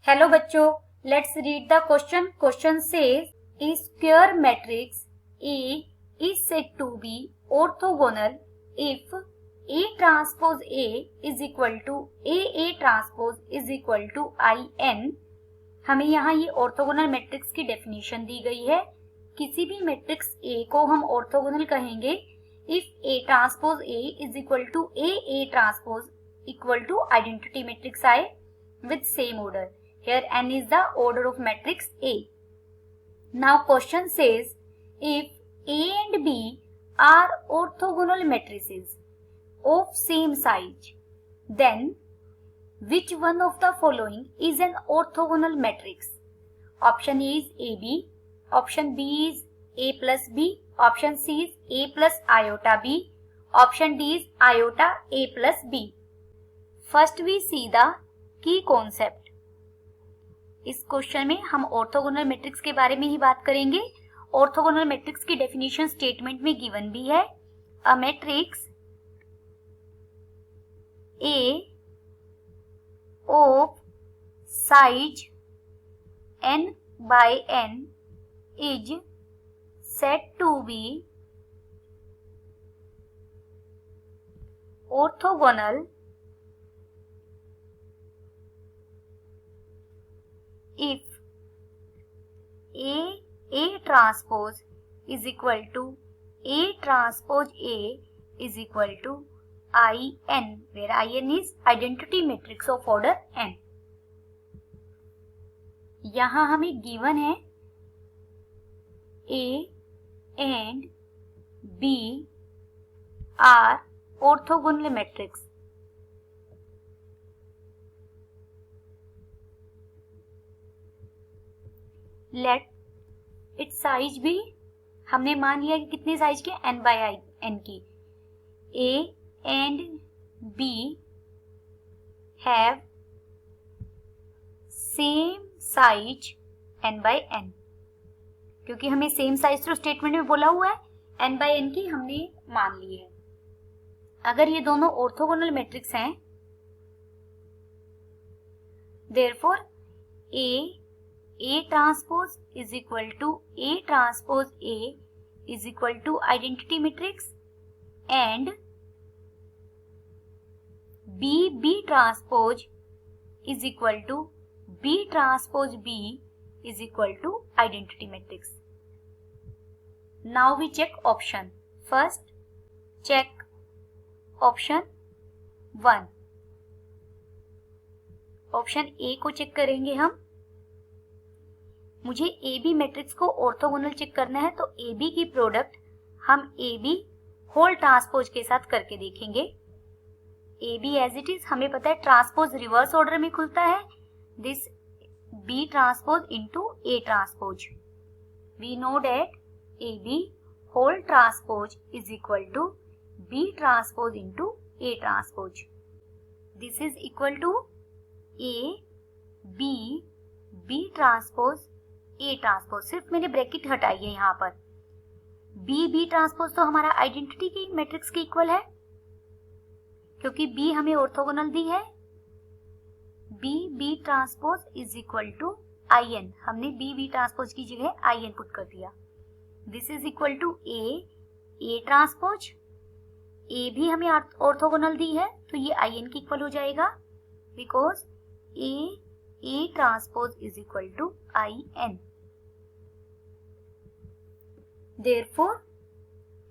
Hello बच्चों, let's read the question. Question says A square matrix A is said to be orthogonal if A transpose A is equal to A transpose is equal to IN. हमें यहाँ ये orthogonal matrix की definition दी गई है. किसी भी matrix A को हम ऑर्थोगोनल कहेंगे if A transpose A is equal to A transpose equal to identity matrix आए with same order. Here n is the order of matrix A. Now question says if A and B are orthogonal matrices of same size, then which one of the following is an orthogonal matrix? Option A is AB, option B is A plus B, option C is A plus iota B, option D is iota A plus B. First we see the key concept. इस question में हम orthogonal matrix के बारे में ही बात करेंगे. Orthogonal matrix की definition statement में गिवन भी है. A matrix A of size n by n is said to be orthogonal if A transpose is equal to A transpose A is equal to IN, where IN is identity matrix of order n. यहाँ हमें given है A and B are orthogonal matrix. Let its size भी हमने मान लिया कि कितने size के n बाय n की. A and B have same size n by n, क्योंकि हमें सेम साइज तो स्टेटमेंट में बोला हुआ है, n बाय n की हमने मान ली है. अगर ये दोनों ऑर्थोगोनल मैट्रिक्स हैं, therefore A transpose is equal to A transpose A is equal to identity matrix and B transpose is equal to B transpose B is equal to identity matrix. Now we check option. First check option 1. Option A को check करेंगे हम. मुझे A B matrix को orthogonal check करना है, तो A B की product हम ए बी होल ट्रांसपोज के साथ करके देखेंगे. A B as it is हमें पता है ट्रांसपोज रिवर्स ऑर्डर में खुलता है. This B transpose into A transpose. We know that A B whole transpose is equal to B transpose into A transpose. This is equal to A B transpose A transpose. सिर्फ मैंने bracket हटाई है यहाँ पर. B transpose तो हमारा identity की matrix के इक्वल है, क्योंकि बी हमें ऑर्थोगोनल दी है. B transpose is equal to I n. हमने बी ट्रांसपोज की जगह आई एन पुट कर दिया. This is equal to A transpose. A भी हमें ऑर्थोगोनल दी है, तो ये आई एन की इक्वल हो जाएगा, because A transpose is equal to IN. Therefore,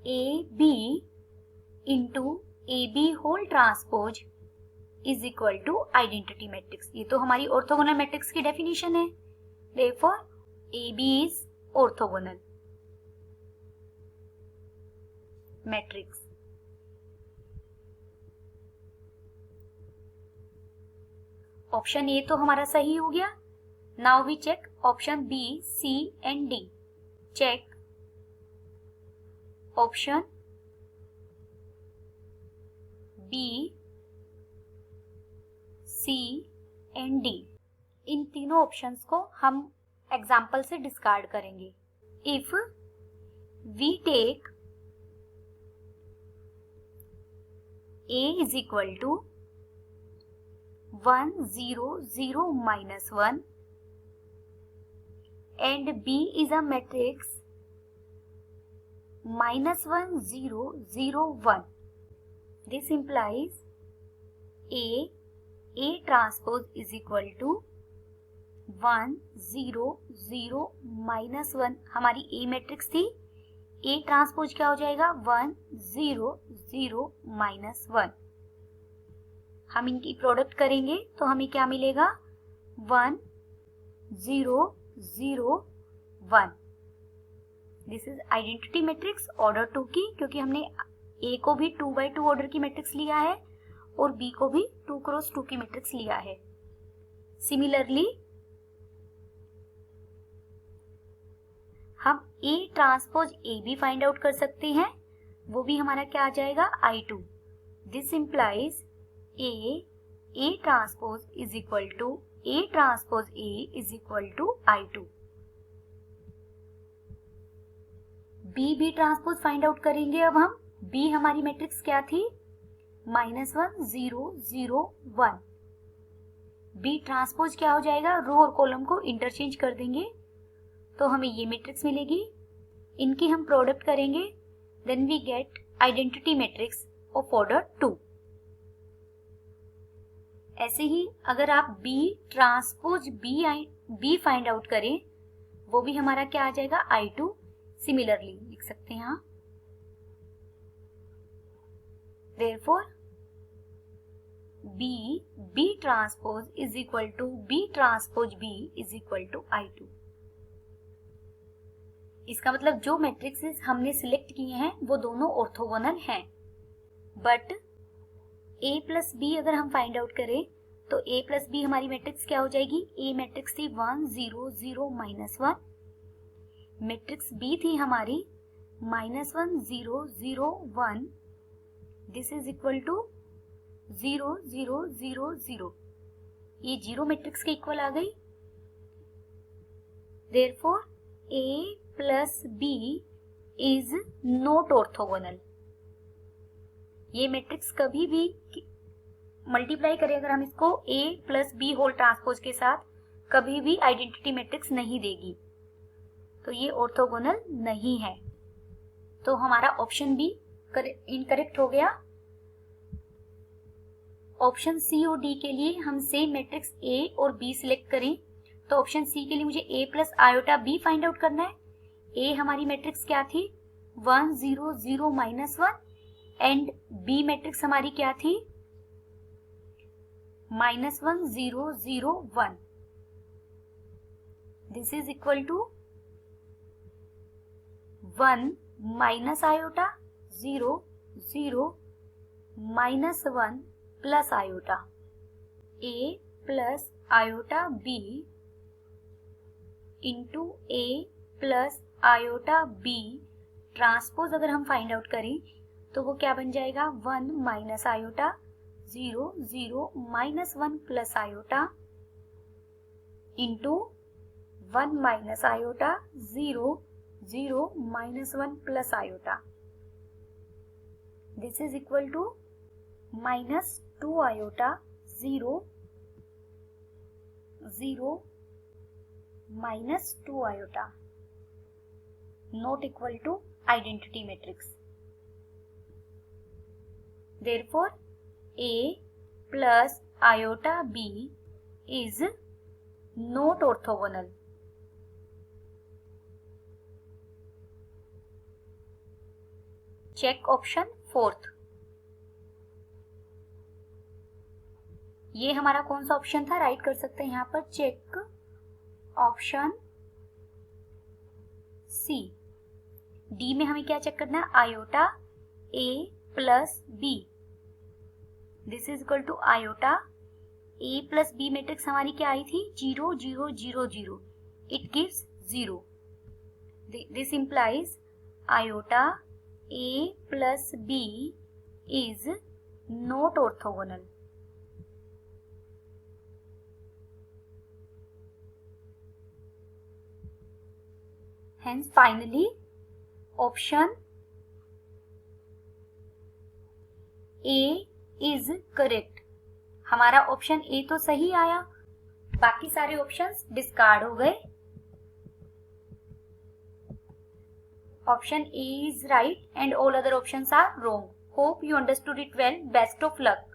AB into AB whole transpose is equal to identity matrix. ये तो हमारी ऑर्थोगोनल मैट्रिक्स की डेफिनेशन है. Therefore, AB is orthogonal matrix. Option A तो हमारा सही हो गया. Now we check option B, C and D. Check option B, C and D. इन तीनों ऑप्शंस को हम एग्जाम्पल से डिस्कार्ड करेंगे. If we take A is equal to 1 0 0 minus 1 and B is a matrix minus 1 0 0 1. This implies A transpose is equal to 1 0 0 minus 1. हमारी A matrix थी, A transpose क्या हो जाएगा 1 0 0 माइनस 1. हम इनकी प्रोडक्ट करेंगे तो हमें क्या मिलेगा 1 0 0 1. This is identity matrix order 2 की, क्योंकि हमने A को भी 2 by 2 ऑर्डर की मैट्रिक्स लिया है और B को भी 2 क्रॉस 2 की मैट्रिक्स लिया है. सिमिलरली हम A ट्रांसपोज A भी फाइंड आउट कर सकते हैं, वो भी हमारा क्या आ जाएगा I2. This implies A transpose is equal to A transpose A is equal to I2. B transpose find out करेंगे. अब हम B हमारी मैट्रिक्स क्या थी -1 0 0 1. B ट्रांसपोज क्या हो जाएगा, रो और कॉलम को इंटरचेंज कर देंगे तो हमें ये मैट्रिक्स मिलेगी. इनकी हम प्रोडक्ट करेंगे, then we get identity matrix of order 2. ऐसे ही अगर आप B transpose B find out करें, वो भी हमारा क्या आ जाएगा I2. सिमिलरली लिख सकते हैं यहाँ, therefore B transpose is equal to B transpose B is equal to I2. इसका मतलब जो मैट्रिक्सेस हमने सिलेक्ट किए हैं वो दोनों ऑर्थोगोनल हैं. बट A प्लस B अगर हम फाइंड आउट करें तो A प्लस B हमारी मैट्रिक्स क्या हो जाएगी, A मैट्रिक्स थी 1 0 0 माइनस 1. मैट्रिक्स B थी हमारी -1 0 0 1. This is equal to 0 0 0 0. ये जीरो मैट्रिक्स के इक्वल आ गई. Therefore A plus B is not orthogonal. ये मैट्रिक्स कभी भी मल्टीप्लाई करें अगर हम इसको A plus B whole transpose के साथ, कभी भी आइडेंटिटी मैट्रिक्स नहीं देगी, तो ये ऑर्थोगोनल नहीं है. तो हमारा ऑप्शन बी इनकरेक्ट हो गया. ऑप्शन सी और डी के लिए हम सेम मैट्रिक्स A और B सिलेक्ट करें, तो ऑप्शन सी के लिए मुझे A plus iota B find out करना है. A हमारी मैट्रिक्स क्या थी 1 0 0 माइनस 1 एंड B मैट्रिक्स हमारी क्या थी -1 0 0 1. This is equal to 1 minus iota 0 0 minus 1 plus iota. A plus iota B into A plus iota B transpose अगर हम फाइंड आउट करें तो वो क्या बन जाएगा 1 minus iota 0 0 minus 1 plus iota into 1 minus iota 0 0 minus 1 plus iota. This is equal to -2 iota 0 0 -2 iota, not equal to identity matrix. Therefore, A plus iota B is not orthogonal. Check option 4th. ये हमारा कौन सा option था, right कर सकते हैं यहाँ पर चेक ऑप्शन सी. डी में हमें क्या चेक करना है, iota A plus B. This is equal to iota A plus B matrix हमारी क्या आई थी 0 0 0 0. It gives 0. This implies iota A plus B is not orthogonal. Hence finally option A is correct. हमारा option A तो सही आया, बाकी सारे ऑप्शंस डिस्कार्ड हो गए। Option A is right and all other options are wrong. Hope you understood it well. Best of luck.